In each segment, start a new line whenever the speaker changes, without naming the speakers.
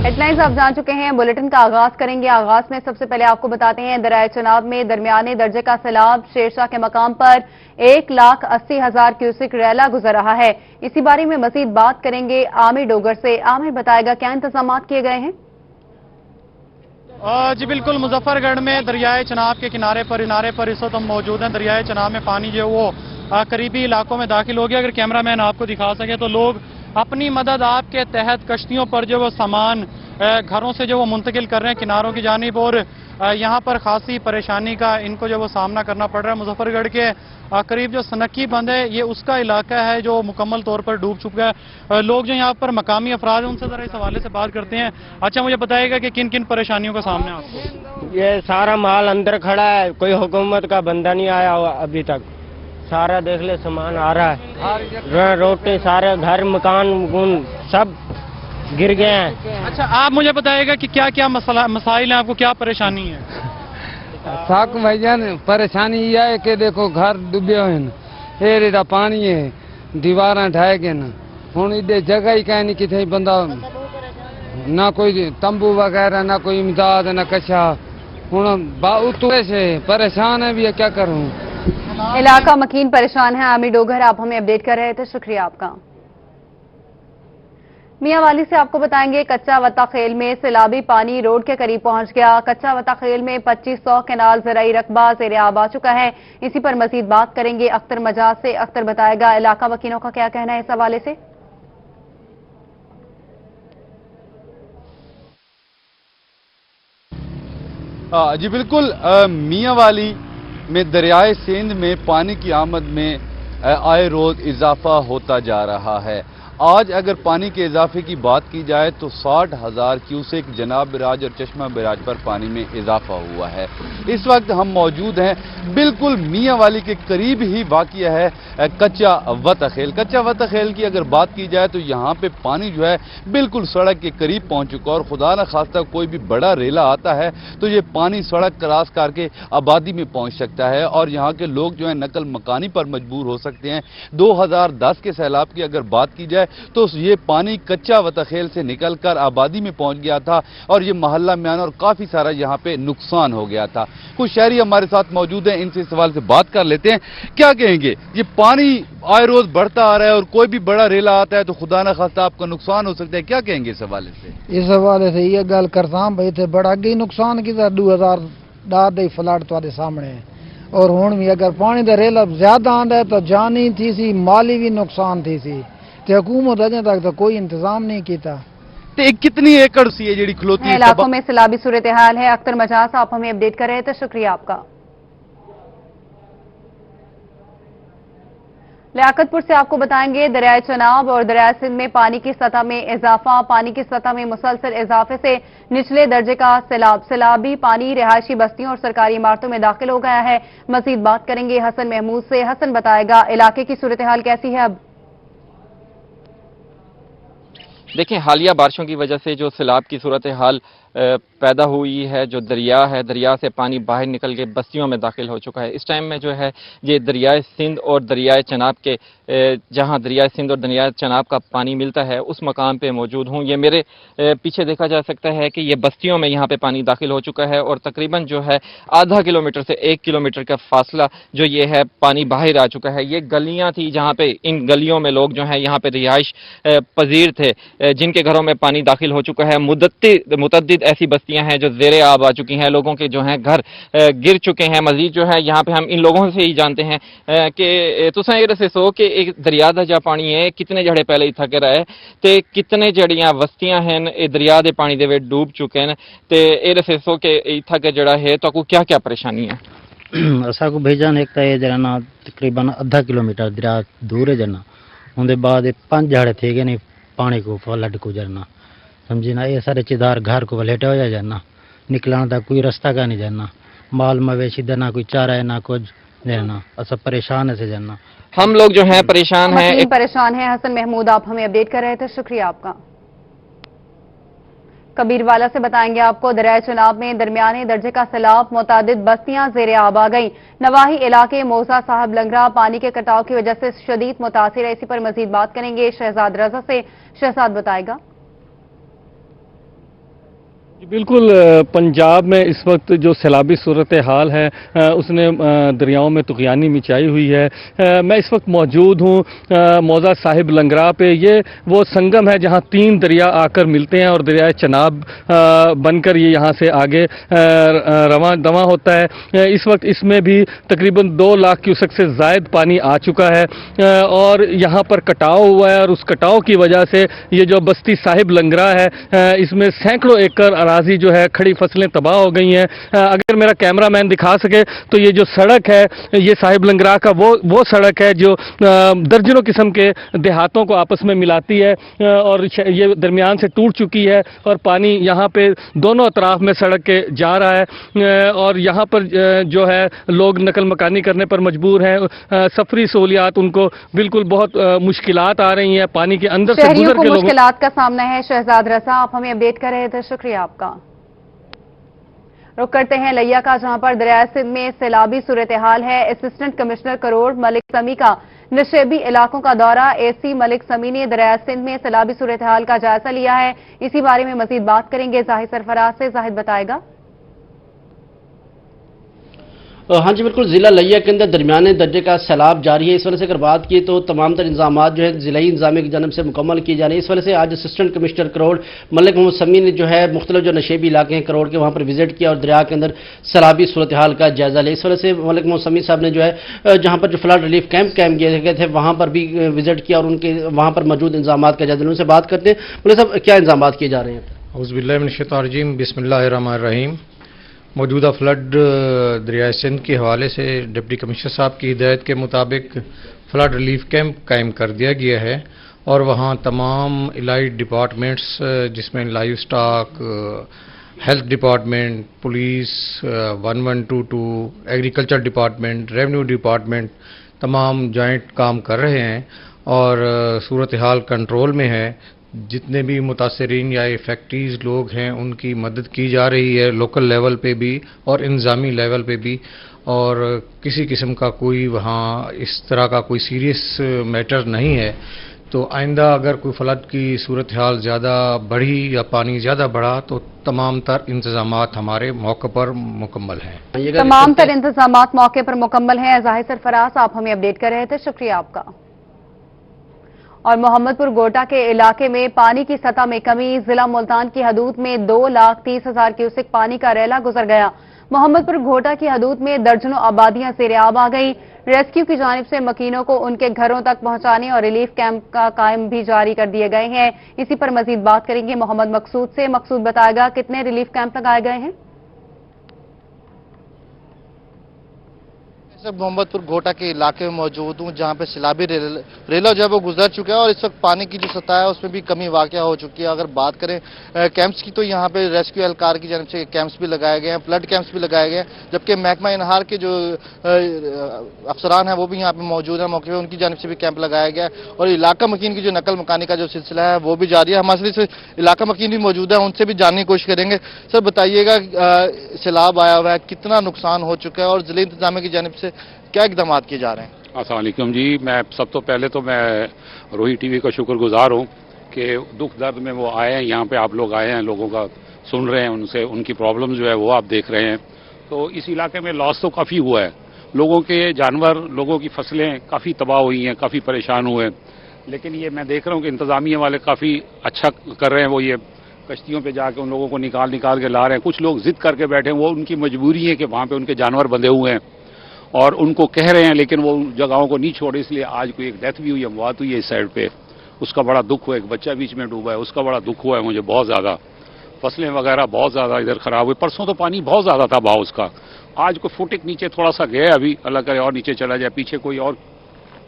Headlines आप जान चुके हैं, बुलेटिन का आगाज करेंगे। आगाज में सबसे पहले आपको बताते हैं दरियाए चनाब में दरमियाने दर्जे का सैलाब। शेरशाह के मकाम पर 1,80,000 क्यूसिक रैला गुजर रहा है। इसी बारे में मजीद बात करेंगे आमिर डोगर से। आमिर बताएगा क्या इंतजाम किए गए हैं।
जी बिल्कुल, मुजफ्फरगढ़ में दरियाए चनाब के किनारे पर इस वक्त हम मौजूद हैं। दरियाए चनाब में पानी जो है वो करीबी इलाकों में दाखिल हो गया। अगर कैमरामैन आपको दिखा सके तो लोग अपनी मदद आपके तहत कश्तियों पर जो वो सामान घरों से जो वो मुंतकिल कर रहे हैं किनारों की जानिब, और यहाँ पर खासी परेशानी का इनको जो वो सामना करना पड़ रहा है। मुजफ्फरगढ़ के करीब जो सनकी बंद है ये उसका इलाका है जो मुकम्मल तौर पर डूब चुका है। लोग जो यहाँ पर मकामी अफराद हैं उनसे जरा इस हवाले से बात करते हैं। अच्छा, मुझे बताइएगा कि किन किन परेशानियों का सामना है आपको?
ये सारा माल अंदर खड़ा है, कोई हुकूमत का बंदा नहीं आया अभी तक। सारा देख ले सामान आ रहा है, रोटी सारे घर मकान सब गिर गए हैं।
अच्छा, आप मुझे बताइएगा कि क्या क्या मसाइल हैं, आपको क्या परेशानी है?
साक भाईजान परेशानी यह है कि देखो घर डूबे हुए हैं, एड़ा पानी है, दीवार ढाए गए न, हुण इधे जगह ही कहीं नहीं किथे बंदा, ना कोई तंबू वगैरह, ना कोई इमदाद, ना कछा। हुण उतरे से परेशान है भी, क्या करूं।
इलाका मकीन परेशान है। आमिर डोगर आप हमें अपडेट कर रहे थे, शुक्रिया आपका। मियांवाली से आपको बताएंगे कच्चा वत्ता खेल में सैलाबी पानी रोड के करीब पहुंच गया। कच्चा वत्ता खेल में 2500 केनाल ज़राई रकबा ज़ेरे आब आ चुका है। इसी पर मजीद बात करेंगे अख्तर मजाज से। अख्तर बताएगा इलाका वकीलों का क्या कहना है इस हवाले से।
जी बिल्कुल, मियांवाली में दरियाए सिंध में पानी की आमद में आए रोज इजाफा होता जा रहा है। आज अगर पानी के इजाफे की बात की जाए तो 60,000 क्यूसेक जनाब बराज और चश्मा बराज पर पानी में इजाफा हुआ है। इस वक्त हम मौजूद हैं बिल्कुल मियांवाली के करीब ही वाक़िया है कच्चा वत्ता खेल। कच्चा वत्ता खेल की अगर बात की जाए तो यहाँ पे पानी जो है बिल्कुल सड़क के करीब पहुँच चुका, और खुदा न खास्ता कोई भी बड़ा रेला आता है तो ये पानी सड़क क्रॉस करके आबादी में पहुँच सकता है, और यहाँ के लोग जो है नकल मकानी पर मजबूर हो सकते हैं। 2010 के सैलाब की अगर बात की जाए तो ये पानी कच्चा वत्ता खेल से निकलकर आबादी में पहुंच गया था, और ये मोहल्ला मियान और काफी सारा यहाँ पे नुकसान हो गया था। कुछ शहरी हमारे साथ मौजूद हैं, इनसे इस सवाल से बात कर लेते हैं। क्या कहेंगे, ये पानी आए रोज बढ़ता आ रहा है और कोई भी बड़ा रेला आता है तो खुदा न खास्ता आपका नुकसान हो सकता है, क्या कहेंगे इस हवाले से?
इस हवाले से ये गल करता भाई थे बड़ा अगे नुकसान की 2010 दे फ्लड तुहाडे सामने है, और हुण भी अगर पानी का रेला ज्यादा आंदा है तो जानी थी सी, माली भी नुकसान थी सी, ते हुकूमत अजे तक तो कोई इंतजाम नहीं किया।
कितनी एकड़ सी है जी खलोती है
इलाकों में सैलाबी सूरत हाल है। अख्तर मजाज आप हमें अपडेट कर रहे थे, शुक्रिया आपका। लियाकतपुर से आपको बताएंगे दरियाए चनाब और दरियाए सिंध में पानी की सतह में इजाफा। पानी की सतह में मुसलसल इजाफे से निचले दर्जे का सैलाबी पानी रिहायशी बस्तियों और सरकारी इमारतों में दाखिल हो गया है। मजीद बात करेंगे हसन महमूद से। हसन बताएगा इलाके की सूरत हाल कैसी है अब।
देखें, हालिया बारिशों की वजह से जो सैलाब की सूरत हाल पैदा हुई है, जो दरिया है, दरिया से पानी बाहर निकल के बस्तियों में दाखिल हो चुका है। इस टाइम में जो है ये दरियाए सिंध और दरियाए चनाब के जहां दरियाए सिंध और दरियाए चनाब का पानी मिलता है उस मकाम पे मौजूद हूं। ये मेरे पीछे देखा जा सकता है कि ये बस्तियों में यहाँ पे पानी दाखिल हो चुका है, और तकरीबन जो है आधा किलोमीटर से 1 किलोमीटर का फासला जो ये है पानी बाहर आ चुका है। ये गलियां थी जहाँ पे, इन गलियों में लोग जो है यहाँ पे रिहाइश पजीर थे जिनके घरों में पानी दाखिल हो चुका है। मुतद्दिद ऐसी बस्तियां हैं जो ज़ेरे आब आ चुकी हैं, लोगों के जो हैं घर गिर चुके हैं। मजीद जो है यहाँ पे हम इन लोगों से ही जानते हैं कि तुसा ये दसो कि एक दरिया दा जा पानी है कितने जड़े पहले इत्था के रहे ते कितने जड़ियां बस्तियां हैं ये दरिया दे पानी दे विच डूब चुके हैं, ते ये दसो कि इत्था के जड़ा है तो क्या क्या परेशानी है?
असा को भेजन एक तो ये जना तकरीबन आधा किलोमीटर दरिया दूर है जना, उनके बाद 5 झाड़े थे गए नहीं पानी को फ्लड को जरना, समझी ना। ये सारे चिदार घर को लेटे हो जाए जाना, निकलना था कोई रास्ता का नहीं जाना, माल मवेशी देना कोई चारा है ना कुछ देना, सब परेशान है से जाना।
हम लोग जो हैं परेशान हैं,
परेशान हैं। हसन महमूद आप हमें अपडेट कर रहे थे, शुक्रिया आपका। कबीरवाला से बताएंगे आपको दरियाए चनाब में दरमियाने दर्जे का सैलाब, मुतादिद बस्तियां ज़ेरे आब आ गई। नवाही इलाके मोजा साहब लंगरा पानी के कटाव की वजह से शदीद मुतासिर है। इसी पर मजीद बात करेंगे शहजाद रजा से। शहजाद बताएगा।
बिल्कुल पंजाब में इस वक्त जो सैलाबी सूरत हाल है उसने दरियाओं में तुग़यानी मचाई हुई है। मैं इस वक्त मौजूद हूँ मौज़ा साहिब लंगरा पे। ये वो संगम है जहाँ 3 दरिया आकर मिलते हैं और दरियाए चनाब बनकर ये यहाँ से आगे रवां दवा होता है। इस वक्त इसमें भी तकरीबन 2 लाख क्यूसेक से ज़ायद पानी आ चुका है और यहाँ पर कटाव हुआ है और उस कटाव की वजह से ये जो बस्ती साहिब लंगरा है इसमें सैकड़ों एकड़ अराजी जो है खड़ी फसलें तबाह हो गई हैं। अगर मेरा कैमरामैन दिखा सके तो ये जो सड़क है ये साहिब लंगरा का वो सड़क है जो दर्जनों किस्म के देहातों को आपस में मिलाती है और ये दरमियान से टूट चुकी है और पानी यहाँ पे दोनों अतराफ में सड़क के जा रहा है और यहाँ पर जो है लोग नकल मकानी करने पर मजबूर हैं। सफरी सहूलियात उनको बिल्कुल बहुत मुश्किलात आ रही हैं पानी के अंदर से गुजर के लोगों
मुश्किलात का सामना है। शहजाद रसा, आप हमें अपडेट कर रहे थे, शुक्रिया आपका। रुक करते हैं लिया का, जहां पर दरियाए सिंध में सैलाबी सूरत हाल है। असिस्टेंट कमिश्नर करोड़ मलिक समी का नशेबी इलाकों का दौरा। एसी मलिक समी ने दरियाए सिंध में सैलाबी सूरत हाल का जायजा लिया है। इसी बारे में मजीद बात करेंगे जाहिद सरफराज से। जाहिद बताएगा।
हाँ जी बिल्कुल, जिला लिया के अंदर दरमियाने दर्जे का सैलाब जारी है। इस वजह से अगर बात की तो तमाम तर इंतजाम जो है जिलाई इंतजामिया की जानब से मुकम्मल किए जा रहे हैं। इस वजह से आज असिस्टेंट कमिश्नर करोड़ मलिक मोहम्मद समी ने जो है मुख्तलिफ जो नशेबी इलाके हैं करोड़ के वहाँ पर विजिट किया और दरिया के अंदर सैलाबी सूरत हाल का जायजा लिया। इस वजह से मलिक मोहम्मद समी साहब ने जो है जहाँ पर जो फ्लड रिलीफ कैंप किए गए थे वहाँ पर भी विजिट किया और उनके वहाँ पर मौजूद इंतजाम का जायजा लिया। उनसे बात करते हैं, बोले साहब क्या इंतजाम किए जा रहे हैं?
औज़ुबिल्लाहि मिनश्शैतानिर्रजीम, बिस्मिल्लाहिर्रहमानिर्रहीम। मौजूदा फ्लड दरियाए सिंध के हवाले से डिप्टी कमिश्नर साहब की हिदायत के मुताबिक फ्लड रिलीफ कैंप कायम कर दिया गया है और वहाँ तमाम इलाइट डिपार्टमेंट्स जिसमें live stock, health department, police, 1122, agriculture department, revenue department तमाम जॉइंट काम कर रहे हैं और सूरत हाल कंट्रोल में है। जितने भी मुतासरीन या इफेक्टीज लोग हैं उनकी मदद की जा रही है लोकल लेवल पे भी और इंतज़ामी लेवल पे भी, और किसी किस्म का कोई वहाँ इस तरह का कोई सीरियस मैटर नहीं है। तो आइंदा अगर कोई फ्लड की सूरत हाल ज़्यादा बढ़ी या पानी ज़्यादा बढ़ा तो तमाम तर इंतजामात हमारे मौके पर मुकम्मल हैं।
तमाम तर इंतजामात मौके पर मुकम्मल हैं। जाहिद सरफराज, आप हमें अपडेट कर रहे थे, शुक्रिया आपका। और मोहम्मदपुर गोटा के इलाके में पानी की सतह में कमी। जिला मुल्तान की हदूद में 2,30,000 क्यूसेक पानी का रैला गुजर गया। मोहम्मदपुर घोटा की हदूद में दर्जनों आबादियां ज़ेर-ए-आब आ गई। रेस्क्यू की जानिब से मकीनों को उनके घरों तक पहुंचाने और रिलीफ कैंप का कायम भी जारी कर दिए गए हैं। इसी पर मजीद बात करेंगे मोहम्मद मकसूद से। मकसूद बताएगा कितने रिलीफ कैंप लगाए गए हैं?
मोहम्मदपुर घोटा के इलाके में मौजूद हूँ जहाँ पे सैलाबी रेला जो है वो गुजर चुका है और इस वक्त पानी की जो सतह है उसमें भी कमी वाक़या हो चुकी है। अगर बात करें कैंप्स की तो यहाँ पे रेस्क्यू एहलकार की जानब से कैंप्स भी लगाए गए हैं, फ्लड कैंप्स भी लगाए गए हैं, जबकि महकमा इनहार के जो अफसरान हैं वो भी यहाँ पे मौजूद हैं मौके पर, उनकी जानब से भी कैंप लगाया गया है और इलाका मकीन की जो नकल मकानी का जो सिलसिला है वो भी जारी है। हमारे से इलाका मकीन भी मौजूद है, उनसे भी जानने की कोशिश करेंगे। सर बताइएगा सैलाब आया हुआ है, कितना नुकसान हो चुका है और जिले इंतजामिया की जानब से क्या इकदाम किए जा रहे हैं?
अस्सलाम वालेकुम जी, मैं सब तो पहले तो मैं रोही टीवी का शुक्रगुजार हूँ कि दुख दर्द में वो आए हैं, यहाँ पे आप लोग आए हैं, लोगों का सुन रहे हैं, उनसे उनकी प्रॉब्लम जो है वो आप देख रहे हैं। तो इस इलाके में लॉस तो काफ़ी हुआ है, लोगों के जानवर, लोगों की फसलें काफ़ी तबाह हुई हैं, काफ़ी परेशान हुए हैं। लेकिन ये मैं देख रहा हूँ कि इंतज़ामिया वाले काफ़ी अच्छा कर रहे हैं, वो ये कश्तियों पे जाके उन लोगों को निकाल के ला रहे हैं। कुछ लोग जिद करके बैठे हैं, वो उनकी मजबूरी है कि वहाँ पे उनके जानवर बंधे हुए हैं और उनको कह रहे हैं, लेकिन वो जगहों को नहीं छोड़े। इसलिए आज कोई एक डेथ भी हुई है, मौत हुई है इस साइड पे, उसका बड़ा दुख हुआ। एक बच्चा बीच में डूबा है, उसका बड़ा दुख हुआ है मुझे बहुत ज़्यादा। फसलें वगैरह बहुत ज़्यादा इधर ख़राब हुई। परसों तो पानी बहुत ज़्यादा था बहाव उसका, आज को फुट एक नीचे थोड़ा सा गया, अभी अल्लाह करे और नीचे चला जाए, पीछे कोई और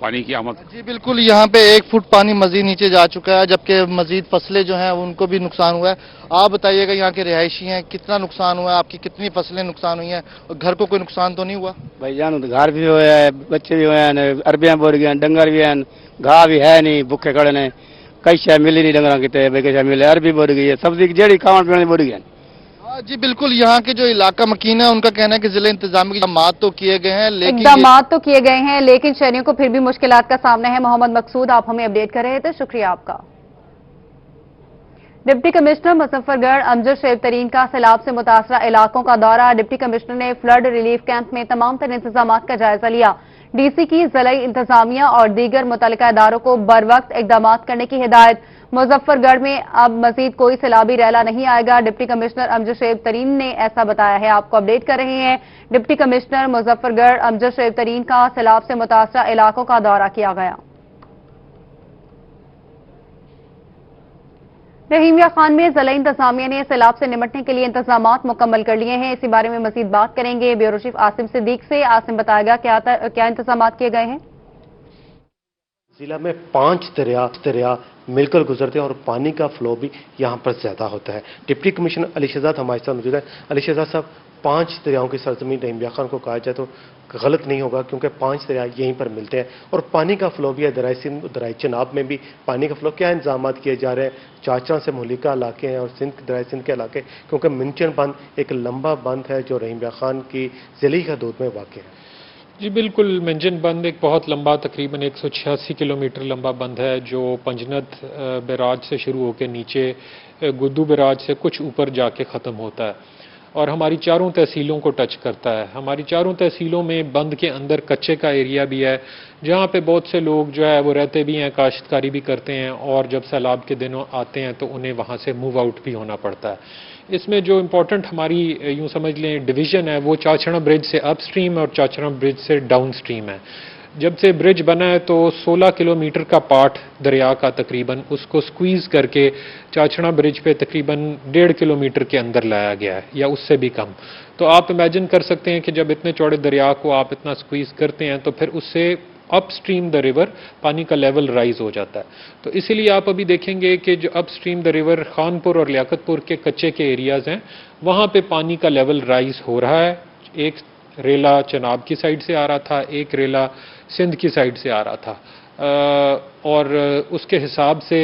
पानी की आमद।
जी बिल्कुल, यहाँ पे 1 फुट पानी मजीद नीचे जा चुका है, जबकि मजीद फसलें जो हैं उनको भी नुकसान हुआ है। आप बताइएगा यहाँ के रिहायशी हैं, कितना नुकसान हुआ है, आपकी कितनी फसलें नुकसान हुई हैं और घर को कोई नुकसान तो नहीं हुआ?
भाई जान घर भी हुआ है, बच्चे भी हुए हैं, अरबियां बोल गए, डंगर भी हैं, घाह भी है नहीं, भुखे खड़े ने, कई शह मिली नहीं डंगर कितने भाई कई मिले, अरबी बोल गई है, सब्जी की जेड़ी खावन पीने बोल गई।
जी बिल्कुल, यहाँ के जो इलाका मकीन है उनका कहना है कि जिले इंतजामिया के इकदाम तो किए गए हैं,
लेकिन शहरियों को फिर भी मुश्किलात का सामना है। मोहम्मद मकसूद, आप हमें अपडेट कर रहे थे, शुक्रिया आपका। डिप्टी कमिश्नर मुजफ्फरगढ़ अमजद शैब तरीन का सैलाब से मुतासरा इलाकों का दौरा। डिप्टी कमिश्नर ने फ्लड रिलीफ कैंप में तमाम तर इंतजाम का जायजा लिया। डीसी की ज़िलाई इंतजामिया और दीगर मुतल्लिका इदारों को बर वक्त इकदाम करने की हिदायत। मुजफ्फरगढ़ में अब मजीद कोई सैलाबी रैला नहीं आएगा। डिप्टी कमिश्नर अमजद शैब तरीन ने ऐसा बताया है। आपको अपडेट कर रहे हैं। डिप्टी कमिश्नर मुजफ्फरगढ़ अमजद शैब तरीन का सैलाब से मुतासरा इलाकों का दौरा किया गया। रहीमिया खान में ज़िला इंतजामिया ने सैलाब से निपटने के लिए इंतजाम मुकम्मल कर लिए हैं। इसी बारे में मजीद बात करेंगे ब्यूरो चीफ आसिम सिद्दीक से। आसिम बताएगा क्या इंतजाम किए गए हैं।
जिला में 5 दरिया मिलकर गुजरते हैं और पानी का फ्लो भी यहाँ पर ज्यादा होता है। डिप्टी कमिश्नर अली शहजाद हमारे साथ मौजूद है। अली शहजाद साहब, 5 दरियाओं की सरजमीन रहीमिया खान को कहा जाए तो गलत नहीं होगा, क्योंकि 5 दरिया यहीं पर मिलते हैं और पानी का फ्लो भी है। दरिया सिंध, दरिया चनाब में भी पानी का फ्लो, क्या इंतजाम किए जा रहे हैं? चाचरा से मुहलिका इलाके हैं और दरिया सिंध के इलाके, क्योंकि मिंचन बंद एक लंबा बंद है जो रहीमिया खान की ज़िले हदूद में वाक़ है।
जी बिल्कुल, मिंजन बंद एक बहुत लंबा, तकरीबन 186 किलोमीटर लंबा बंद है जो पंजनत बैराज से शुरू होकर नीचे गुद्दू बैराज से कुछ ऊपर जाके ख़त्म होता है और हमारी चारों तहसीलों को टच करता है। हमारी चारों तहसीलों में बंद के अंदर कच्चे का एरिया भी है जहाँ पे बहुत से लोग जो है वो रहते भी हैं, काश्तकारी भी करते हैं और जब सैलाब के दिनों आते हैं तो उन्हें वहाँ से मूव आउट भी होना पड़ता है। इसमें जो इम्पोर्टेंट हमारी यूँ समझ लें डिवीज़न है वो चाचड़ा ब्रिज से अप स्ट्रीम और चाचड़ा ब्रिज से डाउन स्ट्रीम है। जब से ब्रिज बना है तो 16 किलोमीटर का पार्ट दरिया का तकरीबन उसको स्क्वीज़ करके चाचड़ा ब्रिज पे तकरीबन 1.5 किलोमीटर के अंदर लाया गया है या उससे भी कम। तो आप इमेजिन कर सकते हैं कि जब इतने चौड़े दरिया को आप इतना स्क्वीज़ करते हैं तो फिर उससे अप स्ट्रीम द रिवर पानी का लेवल राइज हो जाता है। तो इसीलिए आप अभी देखेंगे कि जो up stream the river Khanpur और लियाकतपुर के कच्चे के एरियाज़ हैं वहाँ पे पानी का लेवल राइज हो रहा है। एक रेला चनाब की साइड से आ रहा था, एक रेला सिंध की साइड से आ रहा था और उसके हिसाब से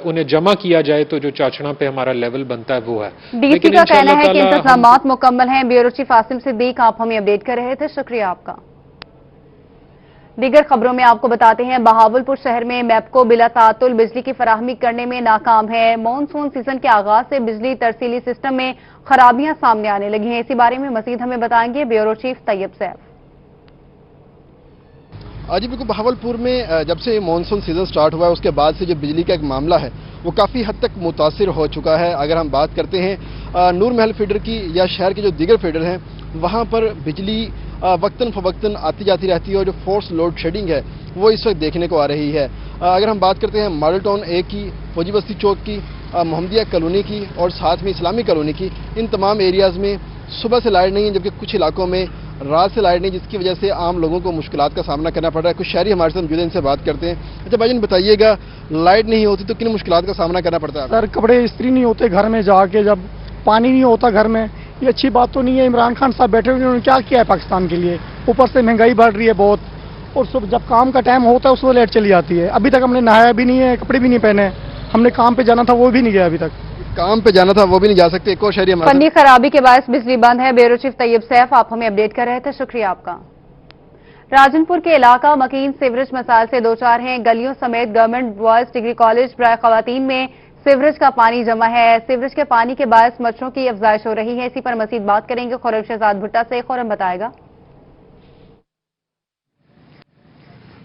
उन्हें जमा किया जाए तो जो चाचड़ा पे हमारा लेवल बनता है वो है।
डीसी का कहना है कि इंतजाम मुकम्मल हैं। ब्यूरो चीफ आसिम सिद्दीक आप हमें अपडेट कर रहे थे, शुक्रिया आपका। दीगर खबरों में आपको बताते हैं बहावलपुर शहर में मैपको बिला तातुल बिजली की फराहमी करने में नाकाम है। मानसून सीजन के आगाज से बिजली तरसीली सिस्टम में खराबियां सामने आने लगी हैं। इसी बारे में मजीद हमें बताएंगे ब्यूरो चीफ तैयब सैफ।
जी बिल्कुल, बहावलपुर में जब से मानसून सीजन स्टार्ट हुआ है उसके बाद से जो बिजली का एक मामला है वो काफ़ी हद तक मुतासिर हो चुका है। अगर हम बात करते हैं नूर महल फीडर की या शहर के जो दीगर फीडर हैं वहाँ पर बिजली वक्तन फवक्तन आती जाती रहती है और जो फोर्स लोड शेडिंग है वो इस वक्त देखने को आ रही है। अगर हम बात करते हैं मॉडल टाउन ए की, फौजी बस्ती चौक की, मोहम्मदिया कॉलोनी की और साथ में इस्लामी कॉलोनी की, इन तमाम एरियाज़ में सुबह से लाइट नहीं है, जबकि कुछ इलाकों में रात से लाइट नहीं, जिसकी वजह से आम लोगों को मुश्किलात का सामना करना पड़ रहा है। कुछ शहरी हमारे साथ मौजूद हैं, इनसे बात करते हैं। अच्छा भाईजान, बताइएगा लाइट नहीं होती तो किन मुश्किलात का सामना करना पड़ता है?
सर, कपड़े इस्त्री नहीं होते घर में जाके, जब पानी नहीं होता घर में। ये अच्छी बात तो नहीं है। इमरान खान साहब बैठे हुए, उन्होंने क्या किया है पाकिस्तान के लिए? ऊपर से महंगाई बढ़ रही है बहुत और सुबह जब काम का टाइम होता है उस वक्त लाइट चली जाती है। अभी तक हमने नहाया भी नहीं है, कपड़े भी नहीं पहने, हमने काम पे जाना था वो भी नहीं गया अभी तक।
काम पे जाना था वो भी नहीं जा सकते। एक और शहरी
फनी खराबी के बायस बिजली बंद है। ब्यूरो चीफ तैयब सैफ आप हमें अपडेट कर रहे थे, शुक्रिया आपका। राजनपुर के इलाका मकीन सीवरेज मसाइल से दो चार हैं। गलियों समेत गवर्नमेंट बॉयज डिग्री कॉलेज बराए खवातीन में सीवरेज का पानी जमा है। सीवरेज के पानी के बायस मच्छरों की अफजाइश हो रही है। इसी पर मजीद बात करेंगे खुर्रम शहजाद भुट्टा से। खुर्रम बताएगा।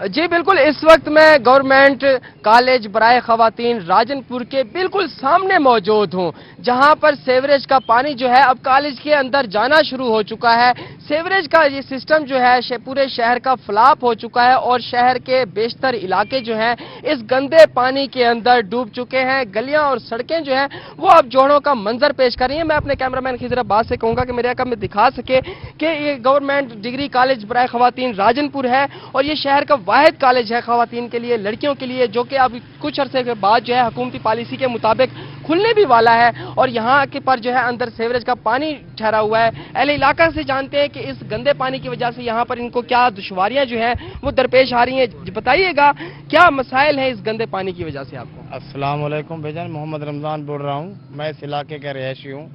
जी बिल्कुल, इस वक्त मैं गवर्नमेंट कॉलेज बराए खवातीन राजनपुर के बिल्कुल सामने मौजूद हूं, जहां पर सीवरेज का पानी जो है अब कॉलेज के अंदर जाना शुरू हो चुका है। सीवरेज का ये सिस्टम जो है पूरे शहर का फ्लॉप हो चुका है और शहर के बेशतर इलाके जो हैं इस गंदे पानी के अंदर डूब चुके हैं। गलियां और सड़कें जो हैं वो अब जोड़ों का मंजर पेश कर रही हैं। मैं अपने कैमरामैन खिजर अब्बास से कहूंगा कि मेरे आका में दिखा सके कि ये गवर्नमेंट डिग्री कॉलेज बराए खवातीन राजनपुर है और ये शहर का वाहिद कॉलेज है खवातीन के लिए, लड़कियों के लिए, जो कि अब कुछ अरसे के बाद जो है हुकूमती पॉलिसी के मुताबिक खुलने भी वाला है। और यहाँ के पर जो है अंदर सीवरेज का पानी ठहरा हुआ है। अहले इलाका से जानते हैं कि इस गंदे पानी की वजह से यहाँ पर इनको क्या दुश्वारियां जो हैं वो दरपेश आ रही हैं। बताइएगा क्या मसाइल है इस गंदे पानी की वजह से आपको?
अस्सलाम वालेकुम भाईजान, मोहम्मद रमजान बोल रहा हूँ। मैं इस इलाके का रहायशी हूँ।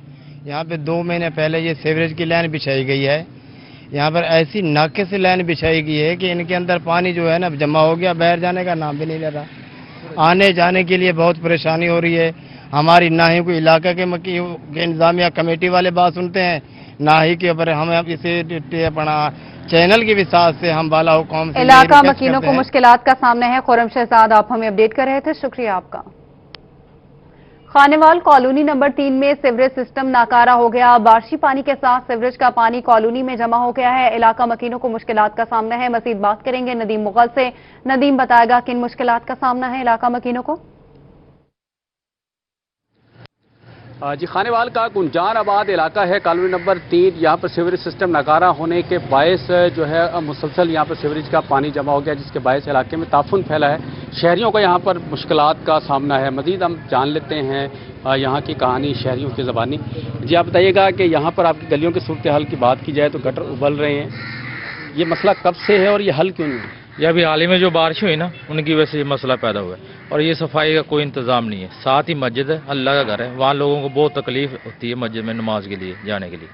यहाँ पे 2 महीने पहले ये सीवरेज की लाइन बिछाई गई है। यहाँ पर ऐसी नाके से लाइन बिछाई गई है कि इनके अंदर पानी जो है ना जमा हो गया, बाहर जाने का नाम भी नहीं ले रहा। आने जाने के लिए बहुत परेशानी हो रही है। हमारी ना ही कोई इलाका के इंतजामिया कमेटी वाले बात सुनते हैं, ना ही कि हम इसे अपना चैनल के विसात से हम बाला हुकूम से
इलाका मकीनों को मुश्किलात का सामना है। खुर्रम शहजाद, आप हमें अपडेट कर रहे थे, शुक्रिया आपका। खानेवाल कॉलोनी नंबर 3 में सीवरेज सिस्टम नाकारा हो गया। बारिशी पानी के साथ सीवरेज का पानी कॉलोनी में जमा हो गया है। इलाका मकीनों को मुश्किलात का सामना है। मजीद बात करेंगे नदीम मुगल से। नदीम बताएगा किन मुश्किलात का सामना है इलाका मकीनों को।
जी, खानेवाल का गुंजान आबाद इलाका है, कॉलोनी नंबर 3। यहाँ पर सीवरेज सिस्टम नाकारा होने के बायस जो है मुसलसल यहाँ पर सीवरेज का पानी जमा हो गया, जिसके बायस इलाके में ताफुन फैला है। शहरियों को यहाँ पर मुश्किलात का सामना है। मजीद हम जान लेते हैं यहाँ की कहानी शहरियों की ज़बानी। जी, आप बताइएगा कि यहाँ पर आपकी गलियों की सूरत हाल की बात की जाए तो गटर उबल रहे हैं, ये मसला कब से है और ये हल क्यों नहीं है?
ये अभी हाल ही में जो बारिश हुई ना, उनकी वजह से ये मसला पैदा हुआ है। और ये सफाई का कोई इंतजाम नहीं है। साथ ही मस्जिद है, अल्लाह का घर है, वहाँ लोगों को बहुत तकलीफ होती है मस्जिद में नमाज के लिए जाने के लिए।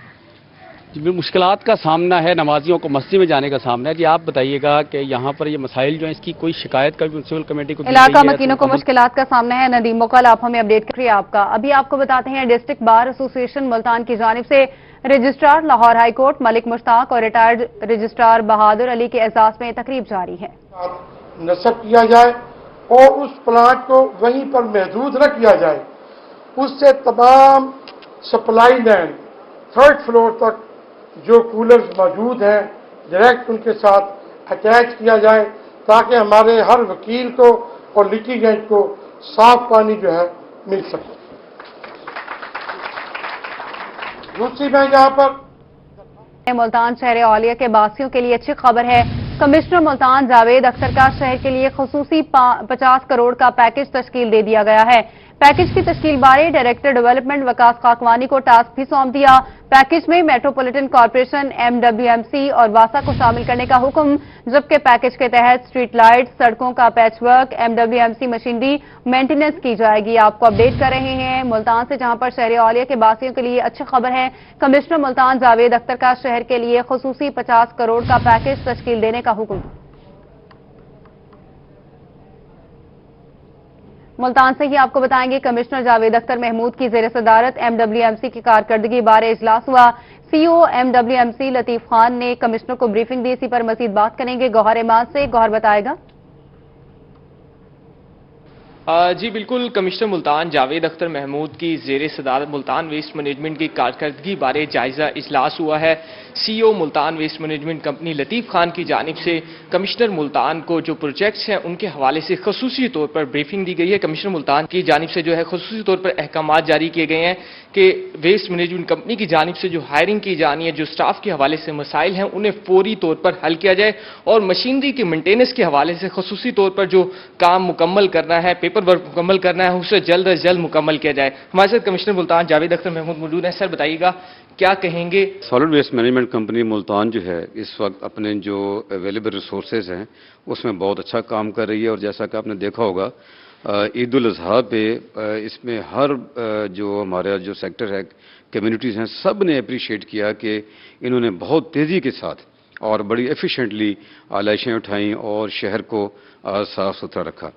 जी, मुश्किलात का सामना है, नमाजियों को मस्जिद में जाने का सामना है। जी, आप बताइएगा कि यहाँ पर ये मसाइल जो है, इसकी कोई शिकायत का म्यूनसिपल कमेटी को
इलाका मकीनों को मुश्किलात का सामना है। नदीम मुगल, आप हमें अपडेट करिए आपका। अभी आपको बताते हैं डिस्ट्रिक्ट बार एसोसिएशन मुल्तान की जानिब से registrar Lahore high court Malik Mushtaq और रिटायर्ड रजिस्ट्रार बहादुर अली के एजाज में तकरीब जारी है।
नस्ब किया जाए और उस प्लांट को वहीं पर महदूद न किया जाए, उससे तमाम सप्लाई लाइन 3rd फ्लोर तक जो कूलर्स मौजूद हैं डायरेक्ट उनके साथ अटैच किया जाए, ताकि हमारे हर वकील को और लिटिगेंट को साफ पानी जो है मिल सके। दूसरी मैं यहाँ पर
मुल्तान शहर औलिया के बासियों के लिए अच्छी खबर है। कमिश्नर मुल्तान जावेद अख्तर का शहर के लिए खुसूसी 50 करोड़ का पैकेज तश्कील दे दिया गया है। पैकेज की तश्कील बारे डायरेक्टर डेवलपमेंट वकास खाकवानी को टास्क भी सौंप दिया। पैकेज में मेट्रोपॉलिटन कॉरपोरेशन, MWMC और वासा को शामिल करने का हुक्म, जबकि पैकेज के तहत स्ट्रीट लाइट, सड़कों का पैचवर्क, MWMC मशीनरी मेंटेनेंस की जाएगी। आपको अपडेट कर रहे हैं मुल्तान से, जहां पर शहर औलिया के बासियों के लिए अच्छी खबर है। कमिश्नर मुल्तान जावेद अख्तर का शहर के लिए खुसूसी 50 करोड़ का पैकेज तश्कील देने का हुक्म। मुल्तान से ही आपको बताएंगे कमिश्नर जावेद अख्तर महमूद की ज़ेर सदारत MWMC की कारकर्दगी बारे इजलास हुआ। CEO MWMC लतीफ खान ने कमिश्नर को ब्रीफिंग दी। इसी पर मजीद बात करेंगे गौहर इमाद से। गौहर बताएगा।
जी बिल्कुल, कमिश्नर मुल्तान जावेद अख्तर महमूद की ज़ेर सदारत मुल्तान वेस्ट मैनेजमेंट की कारकर्दगी बारे जायजा इजलास हुआ है। CEO Multan waste management company Latif Khan की जानिब से कमिश्नर मुल्तान को जो प्रोजेक्ट्स हैं उनके हवाले से खसूसी तौर पर ब्रीफिंग दी गई है। कमिश्नर मुल्तान की जानिब से जो है खसूसी तौर पर अहकामात जारी किए गए हैं कि वेस्ट मैनेजमेंट कंपनी की जानिब से जो हायरिंग की जानी है, जो स्टाफ के हवाले से मसाइल हैं, उन्हें फौरी तौर पर हल किया जाए और मशीनरी के मेंटेनेंस के हवाले से खसूसी तौर पर जो काम मुकम्मल करना है, पेपर वर्क मुकम्मल करना है, उसे जल्द अज जल्द मुकम्मल किया जाए। हमारे साथ कमिश्नर मुल्तान जावेद अख्तर महमूद मौजूद हैं। सर बताइएगा क्या कहेंगे?
Solid waste management company Multan जो है इस वक्त अपने जो अवेलेबल रिसोर्सेज हैं उसमें बहुत अच्छा काम कर रही है। और जैसा कि आपने देखा होगा ईद उल अज़हा पे इसमें हर जो हमारा जो सेक्टर है, कम्युनिटीज़ हैं, सब ने अप्रिशिएट किया कि इन्होंने बहुत तेज़ी के साथ और बड़ी एफिशिएंटली आलाइशें उठाईं और शहर को साफ़ सुथरा रखा।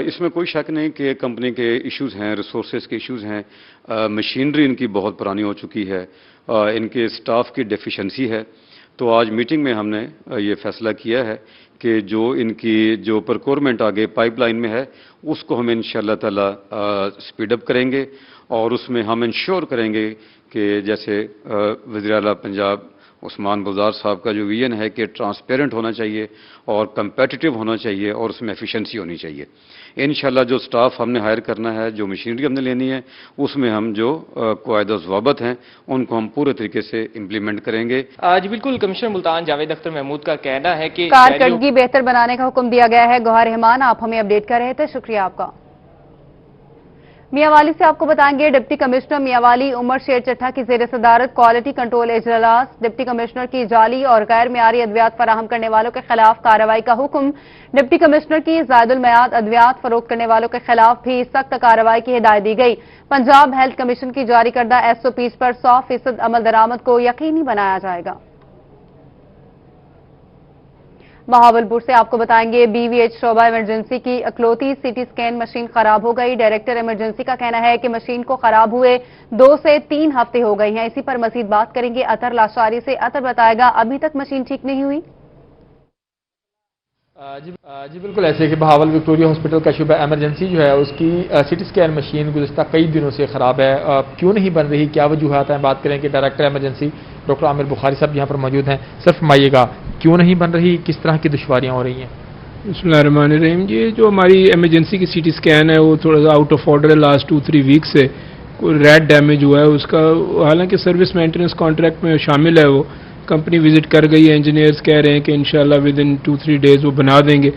इसमें कोई शक नहीं कि कंपनी के इश्यूज़ हैं, रिसोर्सेज के इश्यूज़ हैं, मशीनरी इनकी बहुत पुरानी हो चुकी है, इनके स्टाफ की डेफिशिएंसी है। तो आज मीटिंग में हमने ये फैसला किया है कि जो इनकी जो प्रोक्योरमेंट आगे पाइपलाइन में है उसको हम इंशाअल्लाह ताला स्पीड अप करेंगे और उसमें हम इंश्योर करेंगे कि जैसे वज़ीर आला पंजाब उस्मान बुज़दार साहब का जो विजन है कि ट्रांसपेरेंट होना चाहिए और कंपेटिटिव होना चाहिए और उसमें एफिशिएंसी होनी चाहिए। इंशाल्लाह जो स्टाफ हमने हायर करना है, जो मशीनरी हमने लेनी है, उसमें हम जो क़वायद ज़वाबत हैं उनको हम पूरे तरीके से इम्प्लीमेंट करेंगे।
जी बिल्कुल, कमिश्नर मुल्तान जावेद अख्तर महमूद का कहना है कि
कारकर्दगी बेहतर बनाने का हुक्म दिया गया है। गौहर रहमान, आप हमें अपडेट कर रहे थे, शुक्रिया आपका। मियांवाली से आपको बताएंगे डिप्टी कमिश्नर मियांवाली उमर शेर चट्ठा की ज़ेर सदारत क्वालिटी कंट्रोल इजलास। डिप्टी कमिश्नर की जाली और गैर मियारी अद्वियात फराहम करने वालों के खिलाफ कार्रवाई का हुक्म। डिप्टी कमिश्नर की ज़ायदुल मयाद अद्वियात फरोख्त करने वालों के खिलाफ भी सख्त कार्रवाई की हिदायत दी गई। पंजाब हेल्थ कमीशन की जारी करदा SOPs पर 100% अमल दरामद को यकीनी बनाया जाएगा। बहावलपुर से आपको बताएंगे BVH शोभा इमरजेंसी की इकलौती सीटी स्कैन मशीन खराब हो गई। डायरेक्टर इमरजेंसी का कहना है कि मशीन को खराब हुए 2 से 3 हफ्ते हो गए हैं। इसी पर मजीद बात करेंगे अतर लाशारी से। अतर बताएगा, अभी तक मशीन ठीक नहीं हुई।
जी बिल्कुल ऐसे कि बहावल विक्टोरिया हॉस्पिटल का शुबा एमरजेंसी जो है उसकी सीटी स्कैन मशीन गुज़श्ता कई दिनों से ख़राब है। क्यों नहीं बन रही, क्या वजूहात हैं, बात करें कि director emergency doctor Aamir Bukhari साहब यहाँ पर मौजूद हैं। सर फरमाइएगा, क्यों नहीं बन रही, किस तरह की दुश्वारियाँ हो रही हैं?
बिस्मिल्लाहिर्रहमानिर्रहीम। ये जो हमारी एमरजेंसी की सीटी स्कैन है वो थोड़ा सा आउट ऑफ ऑर्डर है। लास्ट 2-3 वीक से कोई रैट डैमेज हुआ है उसका, हालांकि सर्विस मेंटेनेंस कॉन्ट्रैक्ट में शामिल है। वो कंपनी विजिट कर गई है, इंजीनियर्स कह रहे हैं कि इंशाल्लाह विद इन 2-3 डेज़ वो बना देंगे।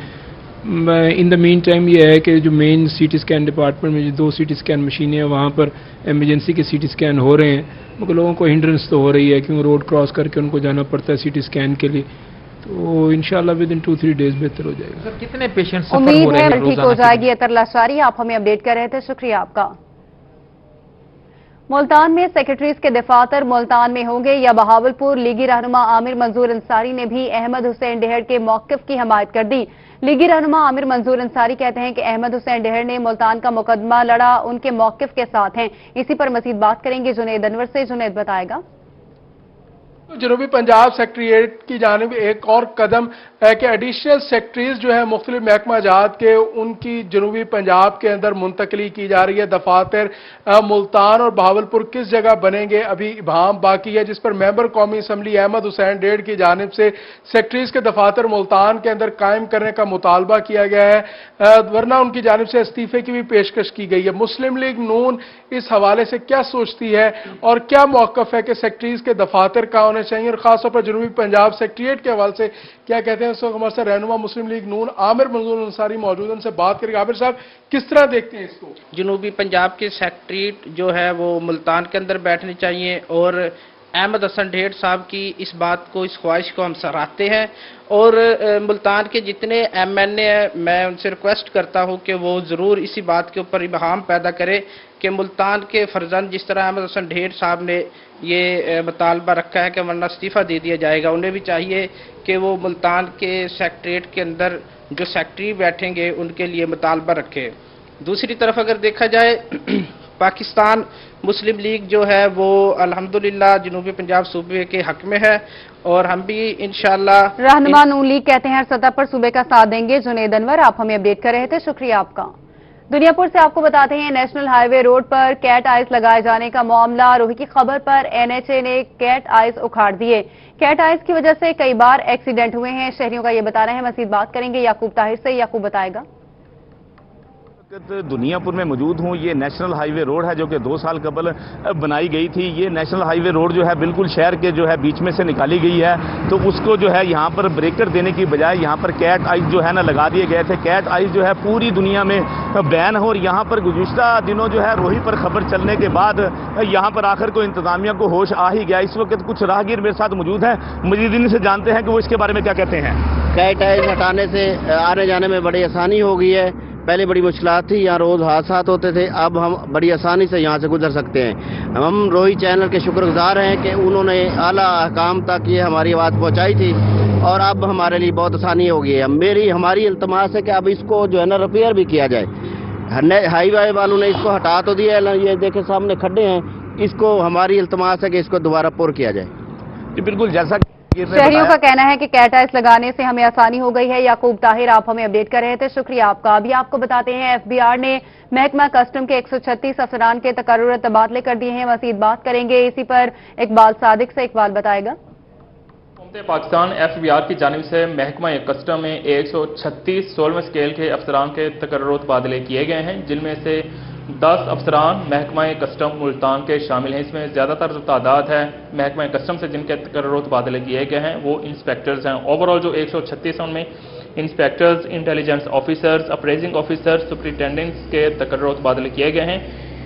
इन द मीन टाइम ये है कि जो मेन सीटी स्कैन डिपार्टमेंट में जो 2 सीटी स्कैन मशीनें हैं वहाँ पर एमरजेंसी के सीटी स्कैन हो रहे हैं, मगर लोगों को हिंड्रेंस तो हो रही है क्योंकि रोड क्रॉस करके उनको जाना पड़ता है सीटी स्कैन के लिए। तो इंशाल्लाह विद इन 2-3 डेज़ बेहतर हो जाएगा।
सर कितने पेशेंट्स
उम्मीद है ठीक हो जाएगी। अतर लाशारी, आप हमें अपडेट कर रहे थे, शुक्रिया आपका। मुल्तान में सेक्रेटरीज के दफातर मुल्तान में होंगे या बहावलपुर? लीगी रहनुमा आमिर मंजूर अंसारी ने भी अहमद हुसैन डेहड़ के मौक़िफ़ की हमायत कर दी। लीगी रहनुमा आमिर मंजूर अंसारी कहते हैं कि अहमद हुसैन डेहड़ ने मुल्तान का मुकदमा लड़ा, उनके मौक़िफ़ के साथ हैं। इसी पर मजीद बात करेंगे जुनैद अनवर से। जुनैद बताएगा।
जनूबी पंजाब सेक्रेटेरिएट की जानिब एक और कदम है कि एडिशनल सेक्रेटरीज जो है मुख्तलिफ महकमा जात के उनकी जनूबी पंजाब के अंदर मुंतकली की जा रही है। दफातर मुल्तान और बहावलपुर किस जगह बनेंगे अभी इबाम बाकी है, जिस पर मेंबर कौमी असम्बली अहमद हुसैन डेहड़ की जानिब से सेक्रेटरीज के दफातर मुल्तान के अंदर कायम करने का मुतालबा किया गया है, वरना उनकी जानिब से इस्तीफे की भी पेशकश की गई है। मुस्लिम लीग नून इस हवाले से क्या सोचती है और क्या मौक़िफ़ है कि सेक्रेटरीज के दफातर का होने चाहिए, और खासतौर पर जनूबी पंजाब सेक्रेटेरिएट के हवाले से क्या कहते हैं? इस वक्त हमारे साथ रहनुमा मुस्लिम लीग नून आमिर मंजूर अंसारी मौजूद, उनसे बात करेंगे। आमिर साहब, किस तरह देखते हैं इसको?
जनूबी पंजाब के सेक्रेटेरिएट जो है वो मुल्तान के अंदर बैठनी चाहिए और अहमद हसन डेहड़ साहब की इस बात को, इस ख्वाहिश को हम सराहते हैं। और मुल्तान के जितने MNA हैं, मैं उनसे रिक्वेस्ट करता हूं कि वो ज़रूर इसी बात के ऊपर इबहाम पैदा करें कि मुल्तान के फर्जंद जिस तरह अहमद हसन डेहड़ साहब ने ये मुतालबा रखा है कि वरना इस्तीफ़ा दे दिया जाएगा, उन्हें भी चाहिए कि वो मुल्तान के सेक्रेटेरिएट के अंदर जो सेक्रेटरी बैठेंगे उनके लिए मुतालबा रखें। दूसरी तरफ अगर देखा जाए पाकिस्तान मुस्लिम लीग जो है वो अल्हम्दुलिल्लाह जनूबी पंजाब सूबे के हक में है और हम भी इंशाअल्लाह
रहनुमा नून लीग कहते हैं हर सतह पर सूबे का साथ देंगे। जुनैद अनवर, आप हमें अपडेट कर रहे थे, शुक्रिया आपका। दुनियापुर से आपको बताते हैं नेशनल हाईवे रोड पर कैट आइस लगाए जाने का मामला। रोही की खबर पर NHA ने कैट आइस उखाड़ दिए। कैट आइस की वजह से कई बार एक्सीडेंट हुए हैं, शहरियों का ये बताना है। मजीद बात करेंगे याकूब ताहिर से। याकूब बताएगा।
दुनियापुर में मौजूद हूँ। ये नेशनल हाईवे रोड है जो कि 2 साल कबल बनाई गई थी। ये नेशनल हाईवे रोड जो है बिल्कुल शहर के जो है बीच में से निकाली गई है, तो उसको जो है यहाँ पर ब्रेकर देने की बजाय यहाँ पर कैट आइस जो है ना लगा दिए गए थे। कैट आइस जो है पूरी दुनिया में बैन हो, और यहाँ पर गुज़िश्ता दिनों जो है रोही पर खबर चलने के बाद यहाँ पर आखिर को इंतजामिया को होश आ ही गया। इस वक्त कुछ राहगीर मेरे साथ मौजूद हैं, मजीद इनसे जानते हैं कि वो इसके बारे में क्या कहते हैं।
कैट आइस हटाने से आने जाने में बड़ी आसानी हो गई है। पहले बड़ी मुश्किलात थी, यहाँ रोज़ हादसा होते थे, अब हम बड़ी आसानी से यहाँ से गुजर सकते हैं। हम रोही चैनल के शुक्रगुजार हैं कि उन्होंने आला अहकाम तक ये हमारी आवाज़ पहुँचाई थी और अब हमारे लिए बहुत आसानी हो गई है। हमारी इल्तमास है कि अब इसको जो है ना रिपेयर भी किया जाए। हाईवे वालों ने इसको हटा तो दिया है, ये देखे सामने खड्डे हैं, इसको हमारी इल्तमास है कि इसको दोबारा पुर किया जाए।
जी बिल्कुल, जैसा
शहरियों का कहना है कि कैट आइस लगाने से हमें आसानी हो गई है। याकूब ताहिर, आप हमें अपडेट कर रहे थे, शुक्रिया आपका। अभी आपको बताते हैं FBR ने महकमा कस्टम के 136 अफसरान के तकर्रुर तबादले कर दिए हैं। मजीद बात करेंगे इसी पर इकबाल सादिक से। इकबाल बताएगा।
पाकिस्तान FBR की जानिब से महकमा कस्टम में 136 16वें स्केल के अफसरान के तकर्रुर तबादले किए गए हैं, जिनमें से 10 अफसरान महकमा कस्टम मुल्तान के शामिल हैं। इसमें ज़्यादातर जो तादाद है महकमा कस्टम से जिनके तकर्रुर तबादले किए गए हैं वो इंस्पेक्टर्स हैं। ओवरऑल जो 136 हैं उनमें inspectors, intelligence officers, appraising officers, superintendents के तकर्रुर तबादले किए गए हैं।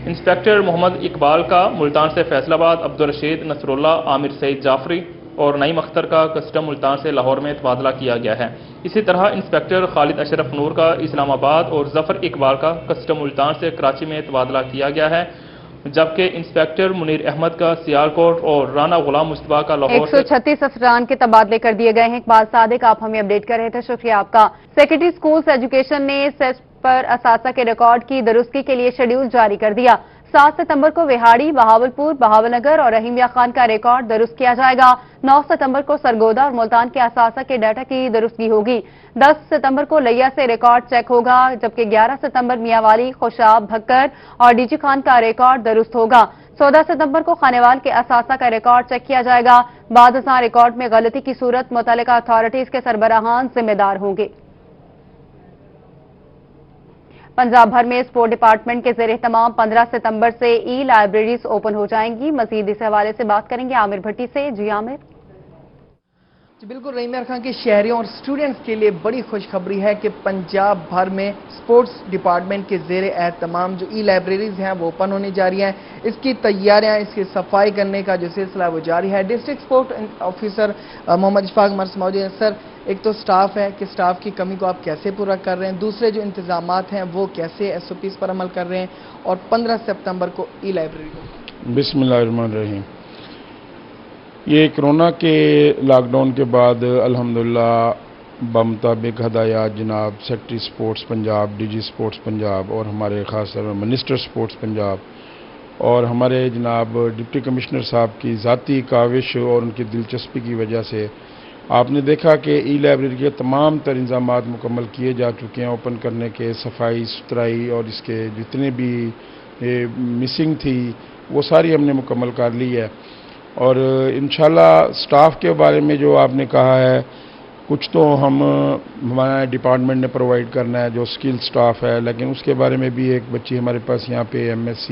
इंस्पेक्टर मोहम्मद इकबाल का मुल्तान से फैसलाबाद, अब्दुल रशीद नसरुल्ला, आमिर सईद जाफरी और नईम अख्तर का कस्टम मुल्तान से लाहौर में तबादला किया गया है। इसी तरह इंस्पेक्टर खालिद अशरफ नूर का इस्लामाबाद और जफर इकबाल का कस्टम मुल्तान से कराची में तबादला किया गया है। जबकि इंस्पेक्टर मुनीर अहमद का सियालकोट और राना गुलाम मुस्तफा का लाहौर से
136 अफरान के तबादले कर दिए गए हैं। इकबाल सादिक, आप हमें अपडेट कर रहे थे, शुक्रिया आपका। सेक्रेटरी स्कूल्स एजुकेशन ने सेस पर असासा के रिकॉर्ड की दुरुस्ती के लिए शेड्यूल जारी कर दिया। 7 सितंबर को विहाड़ी, बहावलपुर, बहावलनगर और रहीमिया खान का रिकॉर्ड दुरुस्त किया जाएगा। 9 सितंबर को सरगोदा और मुल्तान के असासा के डाटा की दुरुस्ती होगी। 10 सितंबर को लैया से रिकॉर्ड चेक होगा, जबकि 11 सितंबर मियांवाली, खुशाब, भक्कर और डीजी खान का रिकॉर्ड दुरुस्त होगा। 14 सितंबर को खानेवाल के असासा का रिकॉर्ड चेक किया जाएगा। बाद रिकॉर्ड में गलती की सूरत मुतल्लिका अथॉरिटीज के सरबराहान जिम्मेदार होंगे। पंजाब भर में स्पोर्ट डिपार्टमेंट के ज़ेरे तमाम 15 सितंबर से ई लाइब्रेरीज ओपन हो जाएंगी। मजीद इस हवाले से बात करेंगे आमिर भट्टी से। जी आमिर।
जी बिल्कुल, रहीम खान के शहरियों और स्टूडेंट्स के लिए बड़ी खुशखबरी है कि पंजाब भर में स्पोर्ट्स डिपार्टमेंट के ज़ेरे तमाम जो ई लाइब्रेरीज हैं वो ओपन होने जा रही हैं। इसकी तैयारियां, इसकी सफाई करने का जो सिलसिला वो जारी है। District sport officer Mohammad Ishfaq मर्स मौजूद हैं। सर, एक तो स्टाफ है कि स्टाफ की कमी को आप कैसे पूरा कर रहे हैं, दूसरे जो इंतजामात हैं वो कैसे SOPs पर अमल कर रहे हैं, और 15 सितंबर को ई लाइब्रेरी को।
बिस्मिल्लाहिर्रहमानिर्रहीम। ये कोरोना के लॉकडाउन के बाद अल्हम्दुलिल्लाह बमुताबिक हदायत जनाब secretary sports Punjab, DG sports Punjab और हमारे ख़ास तौर पर मिनिस्टर स्पोर्ट्स पंजाब और हमारे जनाब डिप्टी कमिश्नर साहब की ज़ाती काविश और उनकी दिलचस्पी की वजह से आपने देखा कि ई लाइब्रेरी के तमाम तर इंतजामात मुकम्मल किए जा चुके हैं। ओपन करने के, सफाई सुथराई और इसके जितने भी मिसिंग थी वो सारी हमने मुकम्मल कर ली है। और इंशाल्लाह स्टाफ के बारे में जो आपने कहा है, कुछ तो हमारा डिपार्टमेंट ने प्रोवाइड करना है जो स्किल स्टाफ है, लेकिन उसके बारे में भी एक बच्ची हमारे पास यहाँ पे MSc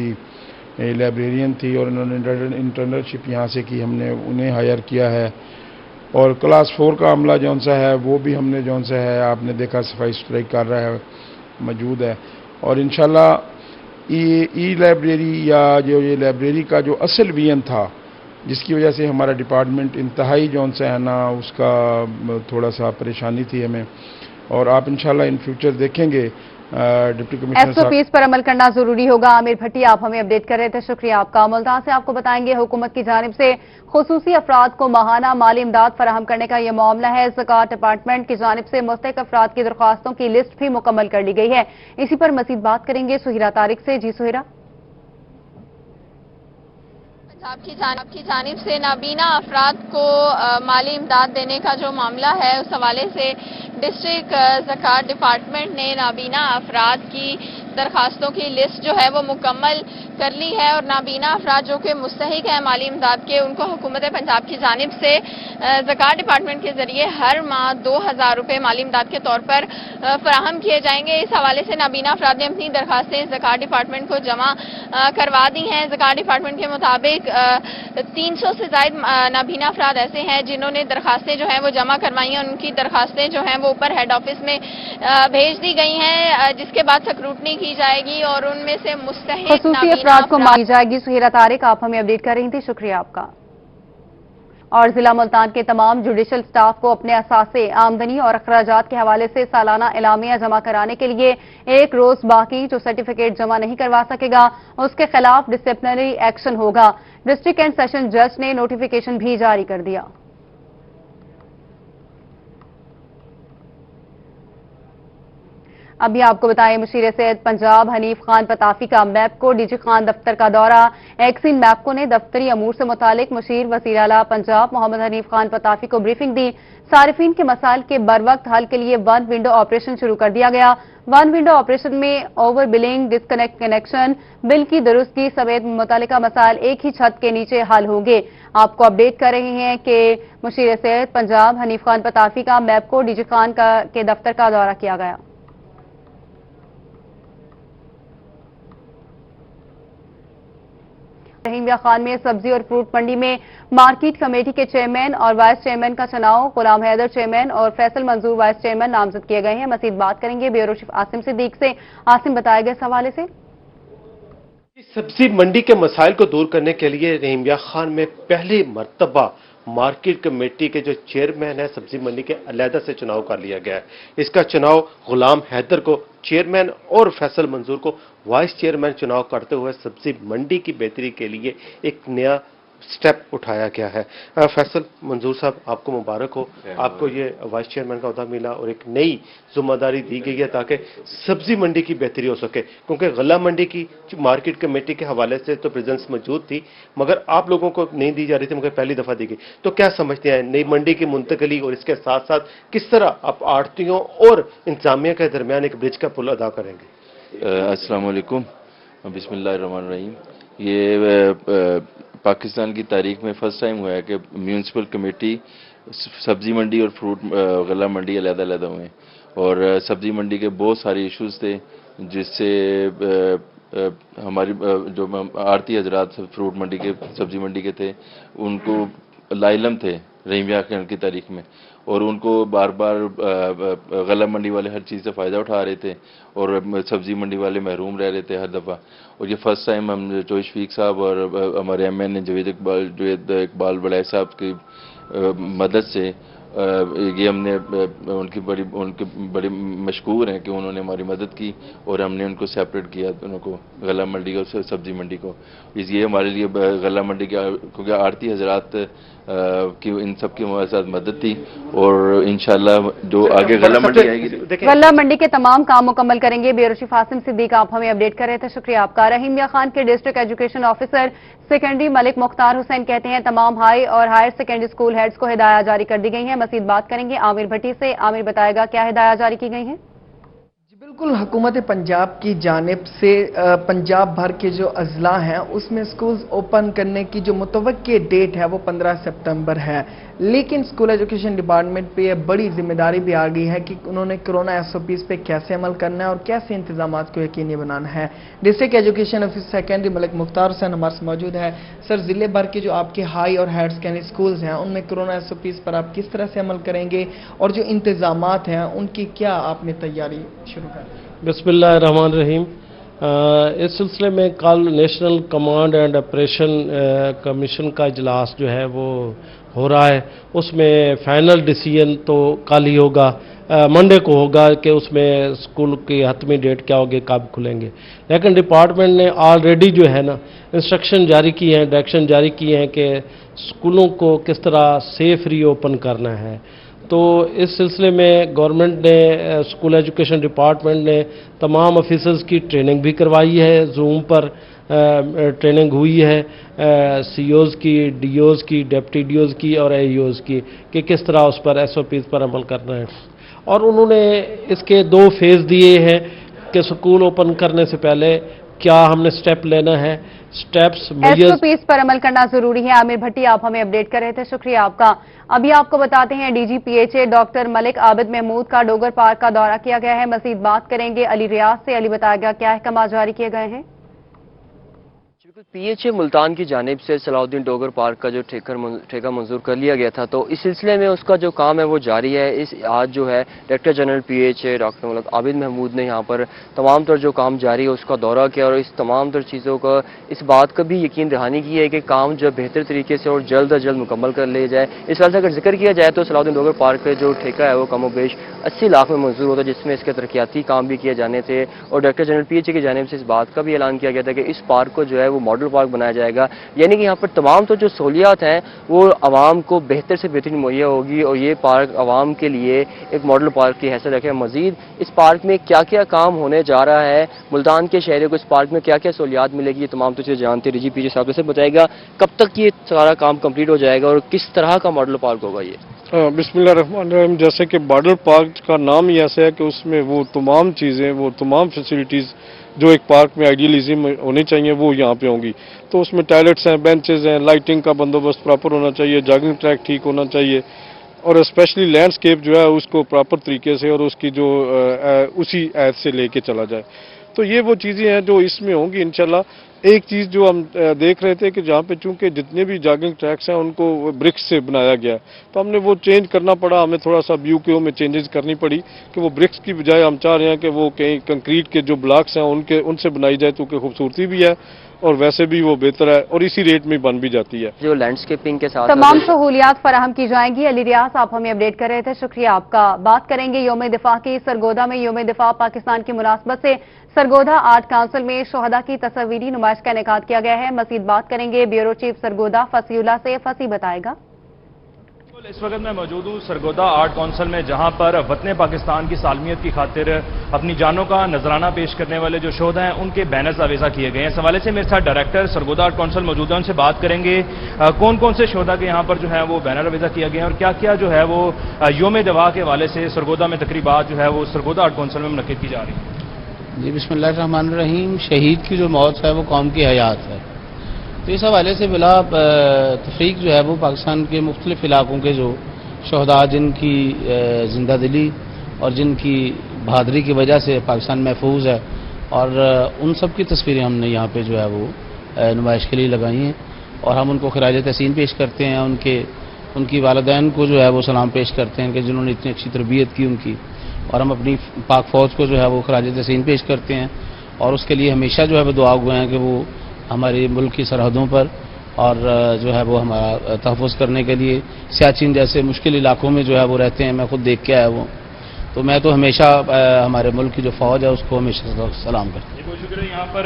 लाइब्रेरियन थी और उन्होंने इंटर्नशिप यहाँ से की, हमने उन्हें हायर किया है। और क्लास 4 का अमला जौन सा है वो भी हमने जौन सा है आपने देखा सफाई सुथराई कर रहा है, मौजूद है। और इंशाल्लाह ई लाइब्रेरी या जो ये लाइब्रेरी का जो असल विजन था जिसकी वजह से हमारा डिपार्टमेंट इंतहाई जौन सा है ना उसका थोड़ा सा परेशानी थी हमें, और आप इंशाल्लाह इन फ्यूचर देखेंगे डिप्टी कमिश्नर
SOPs पर अमल करना जरूरी होगा। आमिर भट्टी, आप हमें अपडेट कर रहे थे, शुक्रिया आपका। मुल्तान से आपको बताएंगे हुकूमत की जानिब से खुसूसी अफराद को माहाना माली इमदाद फराहम करने का यह मामला है। ज़कात डिपार्टमेंट की जानिब से मुस्तहिक अफराद की दरख्वास्तों की लिस्ट भी मुकम्मल कर ली गई है। इसी पर मजीद बात करेंगे सुहिरा तारिक से। जी सुहिरा।
पंजाब की जानिब से नाबीना अफराद को माली इमदाद देने का जो मामला है उस हवाले से डिस्ट्रिक्ट ज़कात डिपार्टमेंट ने नाबीना अफराद की दरखास्तों की लिस्ट जो है वो मुकम्मल कर ली है, और नाबीना अफराद जो कि मुस्तहिक हैं माली इमदाद के उनको हुकूमत पंजाब की जानिब से ज़कात डिपार्टमेंट के जरिए हर माह 2000 रुपये माली इमदाद के तौर पर फराहम किए जाएंगे। इस हवाले से नाबीना अफराद ने अपनी दरखास्तें ज़कात डिपार्टमेंट को जमा करवा दी हैं। ज़कात डिपार्टमेंट के मुताबिक 300 से ज़ायद नाबीना अफराद ऐसे हैं जिन्होंने दरखास्तें जो हैं वो जमा करवाई हैं। उनकी दरखास्तें जो हैं वो ऊपर हेड ऑफिस में भेज दी गई हैं, जिसके बाद स्क्रूटनी की जाएगी और उनमें से मुस्तहिक
खुसूसी अफराद को मांगी जाएगी। सुहिरा तारिक, आप हमें अपडेट कर रही थी, शुक्रिया आपका। और जिला मुल्तान के तमाम जुडिशल स्टाफ को अपने असासे, आमदनी और अखराजात के हवाले से सालाना एलामिया जमा कराने के लिए एक रोज बाकी जो सर्टिफिकेट जमा नहीं करवा सकेगा उसके खिलाफ डिसिप्लिनरी एक्शन होगा। डिस्ट्रिक्ट एंड सेशन जज ने नोटिफिकेशन भी जारी कर दिया। अभी आपको बताएं, मुशीर सेहत पंजाब हनीफ खान पताफी का मैपको डीजी खान दफ्तर का दौरा। एक्सिन मैपको ने दफ्तरी अमूर से मुतालिक मुशीर वज़ीर आला पंजाब मोहम्मद हनीफ खान पताफी को ब्रीफिंग दी। सारिफीन के मसाइल के बरवक्त हल के लिए वन विंडो ऑपरेशन शुरू कर दिया गया। वन विंडो ऑपरेशन में over billing, disconnect connection, bill की दुरुस्ती समेत मुतालिका मसाइल एक ही छत के नीचे हल होंगे। आपको अपडेट कर रहे हैं कि मुशीर सेहत पंजाब हनीफ खान पताफी का मैपको डीजी खान के दफ्तर का दौरा किया गया। रहीमिया खान में सब्जी और फ्रूट मंडी में मार्केट कमेटी के चेयरमैन और वाइस चेयरमैन का चुनाव गुलाम हैदर चेयरमैन और फैसल मंजूर वाइस चेयरमैन नामजद किए गए हैं। मजीद बात करेंगे ब्यूरो चीफ आसिम सिद्दीक से। आसिम, बताए गए हवाले से
सब्जी मंडी के मसाइल को दूर करने के लिए रहीमिया खान में पहली मर्तबा मार्केट कमेटी के जो चेयरमैन है सब्जी मंडी के अलहदा से चुनाव कर लिया गया है। इसका चुनाव गुलाम हैदर को चेयरमैन और फैसल मंजूर को वाइस चेयरमैन चुनाव करते हुए सब्जी मंडी की बेहतरी के लिए एक नया स्टेप उठाया गया है। फैसल मंजूर साहब, आपको मुबारक हो, आपको ये वाइस चेयरमैन का ओहदा मिला और एक नई जिम्मेदारी दी गई है ताकि सब्जी मंडी की बेहतरी हो सके, क्योंकि गला मंडी की मार्केट कमेटी के हवाले से तो प्रेजेंस मौजूद थी मगर आप लोगों को नहीं दी जा रही थी, मगर पहली दफा दी गई। तो क्या समझते हैं नई मंडी की मुंतकली और इसके साथ साथ किस तरह आप आड़तियों और इंतजामिया के दरमियान एक ब्रिज का पुल अदा करेंगे?
अस्सलाम वालेकुम, बिस्मिल्लाहिर्रहमानिर्रहीम। ये पाकिस्तान की तारीख में फर्स्ट टाइम हुआ है कि म्यूनसिपल कमेटी सब्जी मंडी और फ्रूट गला मंडी अलग-अलग हुए और सब्जी मंडी के बहुत सारे इश्यूज थे जिससे हमारी जो आरती हजरात फ्रूट मंडी के सब्जी मंडी के थे उनको लाइलम थे रहीमिया खान की तारीख में और उनको बार बार गला मंडी वाले हर चीज़ से फ़ायदा उठा रहे थे और सब्जी मंडी वाले महरूम रह रहे थे हर दफ़ा। और ये फर्स्ट टाइम हम जो शफीक साहब और हमारे एमएन जवेद इकबाल बड़ाई साहब की मदद से ये हमने उनकी बड़ी मशकूर हैं कि उन्होंने हमारी मदद की और हमने उनको सेपरेट किया, उनको गला मंडी को सब्जी मंडी को। ये हमारे लिए गला मंडी की क्योंकि आरती हजरात की इन सब की हमारे साथ मदद थी और इंशाल्लाह जो आगे गला मंडी आएगी।
गला मंडी के तमाम काम मुकम्मल करेंगे। ब्यूरो चीफ आसिम सिद्दीक आप हमें अपडेट कर रहे थे, शुक्रिया आपका। रहीमिया खान के district education officer secondary Malik Mukhtar Hussain कहते हैं तमाम हाई और हायर सेकेंडरी स्कूल हेड्स को हिदायत जारी कर दी गई है। मजीद बात करेंगे आमिर भट्टी से। आमिर बताएगा क्या हिदायत जारी की गई है।
बिल्कुल, हुकूमत पंजाब की जानिब से पंजाब भर के जो अजला हैं उसमें स्कूल्स ओपन करने की जो मुतवक्की डेट है वो 15 सितंबर है, लेकिन स्कूल एजुकेशन डिपार्टमेंट पे यह बड़ी जिम्मेदारी भी आ गई है कि उन्होंने कोरोना एसओपीज पे कैसे अमल करना है और कैसे इंतजाम को यकीनी बनाना है। District education officer secondary Malik Mukhtar Hussain हमारे से मौजूद है। सर, जिले भर के जो आपके हाई और हायर सेकेंडरी स्कूल्स हैं उनमें कोरोना एसओपीज पर आप किस तरह से अमल करेंगे और जो इंतजामात हैं उनकी क्या आपने तैयारी शुरू कर?
बिस्मिल्लाहिर्रहमानिर्रहीम। इस सिलसिले में कल national command and operation commission का इजलास जो है वो हो रहा है। उसमें फाइनल डिसीजन तो कल ही होगा, मंडे को होगा कि उसमें स्कूल की हतमी डेट क्या होगी, कब खुलेंगे। लेकिन डिपार्टमेंट ने ऑलरेडी जो है ना इंस्ट्रक्शन जारी की हैं, डायरेक्शन जारी किए हैं कि स्कूलों को किस तरह सेफ रीओपन करना है। तो इस सिलसिले में गवर्नमेंट ने स्कूल एजुकेशन डिपार्टमेंट ने तमाम ऑफिसर्स की ट्रेनिंग भी करवाई है, जूम पर ट्रेनिंग हुई है सीओज की, डीओज की, डिप्टी डीओज की और एईओज की कि किस तरह उस पर एसओपीज पर अमल करना है। और उन्होंने इसके 2 फेज़ दिए हैं कि स्कूल ओपन करने से पहले क्या हमने स्टेप लेना है, स्टेप्स
एसओपीज पर अमल करना जरूरी है। आमिर भट्टी आप हमें अपडेट कर रहे थे, शुक्रिया आपका। अभी आपको बताते हैं डीजीपीएचए डॉक्टर मलिक आबिद महमूद का डोगर पार्क का दौरा किया गया है। मजीद बात करेंगे अली रियाज से। अली बताएगा क्या अहकाम जारी किए गए हैं।
पीएचए मुल्तान की जानिब से सलाउद्दीन डोगर पार्क का जो ठेका मंजूर कर लिया गया था, तो इस सिलसिले में उसका जो काम है वो जारी है। आज जो है director general PHA doctor Malik Abid Mahmood ने यहाँ पर तमाम तर जो काम जारी है उसका दौरा किया और इस तमाम तर चीज़ों का इस बात का भी यकीन दहानी की है कि काम जो बेहतर तरीके से और जल्द अज जल्द मुकम्मल कर लिया जाए। इस वजह से अगर जिक्र किया जाए तो सलाउद्दीन डोगर पार्क का जो ठेका है वो कम बेश 80 लाख में मंजूर होता है, जिसमें इसके तरक्याती काम भी किए जाने थे। और डायरेक्टर जनरल पीएचए की जानिब से इस बात का भी ऐलान किया गया था कि इस पार्क को जो है वो मॉडल पार्क बनाया जाएगा, यानी कि यहाँ पर तमाम तो जो सहूलियात हैं वो आवाम को बेहतर से बेहतरीन मुहैया होगी और ये पार्क आवाम के लिए एक मॉडल पार्क की हैसियत रखे। मजीद इस पार्क में क्या क्या काम होने जा रहा है, मुल्तान के शहरियों को इस पार्क में क्या क्या सहूलियात मिलेगी, ये तमाम तो चीज़ें जानते डीजीपीएचए साहब से बताएगा। कब तक ये सारा काम कंप्लीट हो जाएगा और किस तरह का मॉडल पार्क होगा ये?
बिस्मिल्लाहिर्रहमानिर्रहीम। जैसे कि मॉडल पार्क का नाम ही ऐसा है कि उसमें वो तमाम चीज़ें, वो तमाम फैसिलिटीज़ जो एक पार्क में आइडियलिज्म होनी चाहिए वो यहाँ पे होंगी। तो उसमें टॉयलेट्स हैं, बेंचेस हैं, लाइटिंग का बंदोबस्त प्रॉपर होना चाहिए, जॉगिंग ट्रैक ठीक होना चाहिए और स्पेशली लैंडस्केप जो है उसको प्रॉपर तरीके से और उसकी जो उसी ऐद से लेके चला जाए। तो ये वो चीज़ें हैं जो इसमें होंगी इंशाल्लाह। एक चीज़ जो हम देख रहे थे कि जहाँ पे चूंकि जितने भी जॉगिंग ट्रैक्स हैं उनको ब्रिक्स से बनाया गया, तो हमने वो चेंज करना पड़ा, हमें थोड़ा सा BUKO में चेंजेस करनी पड़ी कि वो ब्रिक्स की बजाय हम चाह रहे हैं कि वो कहीं कंक्रीट के जो ब्लॉक्स हैं उनसे बनाई जाए, तो खूबसूरती भी है
اور ویسے بھی وہ بہتر ہے اور اسی ریٹ میں بن بھی جاتی ہے.
جو لینڈسکیپنگ کے ساتھ
تمام سہولیات فراہم کی جائیں گی. علی ریاض آپ ہمیں اپڈیٹ کر رہے تھے، شکریہ آپ کا. بات کریں گے یوم دفاع کی. سرگودا میں یوم دفاع پاکستان کی مناسبت سے سرگودا آرٹ کونسل میں شہداء کی تصویری نمائش کا انعقاد کیا گیا ہے. مزید بات کریں گے بیورو چیف سرگودا فصیح اللہ سے. فصیح بتائے گا.
اس وقت میں موجود ہوں سرگودا آرٹ کونسل میں، جہاں پر وطن پاکستان کی سالمیت کی خاطر اپنی جانوں کا نذرانہ پیش کرنے والے جو شہداء ہیں ان کے بینرز آویزہ کیے گئے ہیں. اس حوالے سے میرے ساتھ ڈائریکٹر سرگودا آرٹ کونسل موجود ہیں، ان سے بات کریں گے کون کون سے شہداء کے یہاں پر جو ہے وہ بینر آویزہ کیا گیا ہے اور کیا کیا جو ہے وہ یوم دفاع کے حوالے سے سرگودا میں تقریبات جو ہے وہ سرگودا آرٹ کونسل میں منعقد کی جا رہی ہیں.
جی بسم اللہ الرحمن الرحیم. شہید کی جو موت ہے وہ قوم کی حیات ہے، تو اس حوالے سے بلا تفریق جو ہے وہ پاکستان کے مختلف علاقوں کے جو شہداء جن کی زندہ دلی اور جن کی بہادری کی وجہ سے پاکستان محفوظ ہے، اور ان سب کی تصویریں ہم نے یہاں پہ جو ہے وہ نمائش کے لیے لگائی ہیں اور ہم ان کو خراج تحسین پیش کرتے ہیں. ان کی والدین کو جو ہے وہ سلام پیش کرتے ہیں کہ جنہوں نے اتنی اچھی تربیت کی ان کی، اور ہم اپنی پاک فوج کو جو ہے وہ خراج تحسین پیش کرتے ہیں اور اس کے لیے ہمیشہ جو ہے وہ دعا گوئے ہیں کہ وہ ہماری ملک کی سرحدوں پر اور جو ہے وہ ہمارا تحفظ کرنے کے لیے سیاچن جیسے مشکل علاقوں میں جو ہے وہ رہتے ہیں. میں خود دیکھ کے آیا ہوں، تو میں تو ہمیشہ ہمارے ملک کی جو فوج ہے اس کو ہمیشہ سلام کرتا ہوں.
بہت شکریہ. یہاں پر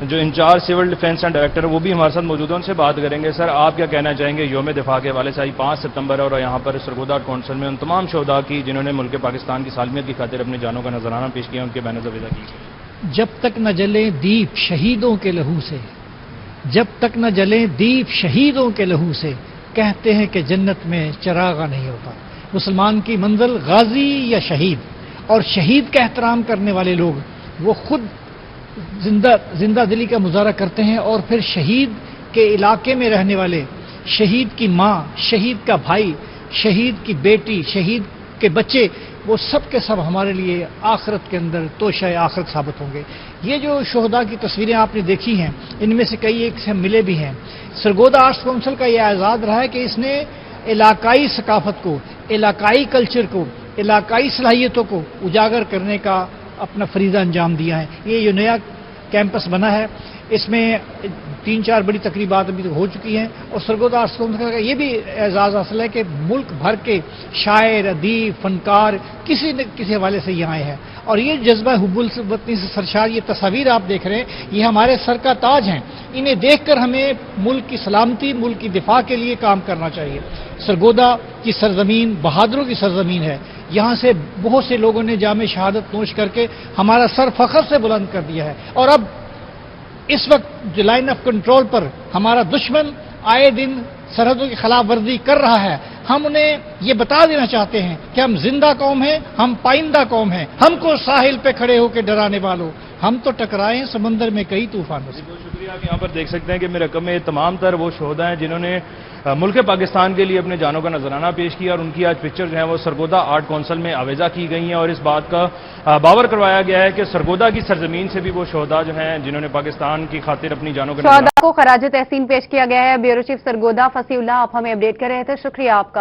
جو incharge civil defence and director وہ بھی ہمارے ساتھ موجود ہیں، ان سے بات کریں گے. سر آپ کیا کہنا چاہیں گے یوم دفاع کے حوالے سے؟ آج 5 ستمبر ہے اور یہاں پر سرگودا آرٹ کونسل میں ان تمام شہداء کی جنہوں نے ملک پاکستان کی سالمیت کی خاطر اپنی جانوں کا نذرانہ پیش کیا، ان کے بینرز آویزہ کی.
جب تک نہ جلے دیپ شہیدوں کے لہو سے، جب تک نہ جلیں دیپ شہیدوں کے لہو سے، کہتے ہیں کہ جنت میں چراغا نہیں ہوتا. مسلمان کی منزل غازی یا شہید، اور شہید کا احترام کرنے والے لوگ وہ خود زندہ دلی کا مظاہرہ کرتے ہیں، اور پھر شہید کے علاقے میں رہنے والے، شہید کی ماں، شہید کا بھائی، شہید کی بیٹی، شہید کے بچے، وہ سب کے سب ہمارے لیے آخرت کے اندر توشہ آخرت ثابت ہوں گے. یہ جو شہداء کی تصویریں آپ نے دیکھی ہیں، ان میں سے کئی ایک سے ہم ملے بھی ہیں. سرگودا آرٹس کونسل کا یہ اعزاز رہا ہے کہ اس نے علاقائی ثقافت کو، علاقائی کلچر کو، علاقائی صلاحیتوں کو اجاگر کرنے کا اپنا فریضہ انجام دیا ہے. یہ جو نیا کیمپس بنا ہے اس میں 3-4 بڑی تقریبات ابھی تک ہو چکی ہیں، اور سرگودا آرٹس کونسل کا یہ بھی اعزاز حاصل ہے کہ ملک بھر کے شاعر، ادیب، فنکار کسی نہ کسی حوالے سے یہاں آئے ہیں. اور یہ جذبہ حب الوطنی سے سرشار یہ تصاویر آپ دیکھ رہے ہیں، یہ ہمارے سر کا تاج ہیں. انہیں دیکھ کر ہمیں ملک کی سلامتی، ملک کی دفاع کے لیے کام کرنا چاہیے. سرگودا کی سرزمین بہادروں کی سرزمین ہے. یہاں سے بہت سے لوگوں نے جام شہادت نوش کر کے ہمارا سر فخر سے بلند کر دیا ہے. اور اب اس وقت جو لائن آف کنٹرول پر ہمارا دشمن آئے دن سرحدوں کی خلاف ورزی کر رہا ہے، ہم انہیں یہ بتا دینا چاہتے ہیں کہ ہم زندہ قوم ہیں، ہم پائندہ قوم ہیں. ہم کو ساحل پہ کھڑے ہو کے ڈرانے والوں، ہم تو ٹکرائے ہیں سمندر میں کئی طوفانوں سے.
بہت شکریہ. آپ یہاں پر دیکھ سکتے ہیں کہ میرے رقم میں تمام تر وہ شہداء ہیں جنہوں نے ملک پاکستان کے لیے اپنے جانوں کا نذرانہ پیش کیا، اور ان کی آج پکچر جو ہیں وہ سرگودا آرٹ کونسل میں آویزہ کی گئی ہیں. اور اس بات کا باور کروایا گیا ہے کہ سرگودا کی سرزمین سے بھی وہ شہداء جو ہیں جنہوں نے پاکستان کی خاطر اپنی جانوں کا
شہداء کو خراج تحسین پیش کیا گیا ہے. بیورو چیف سرگودا فصیح اللہ آپ ہمیں اپڈیٹ کر رہے تھے، شکریہ آپ کا.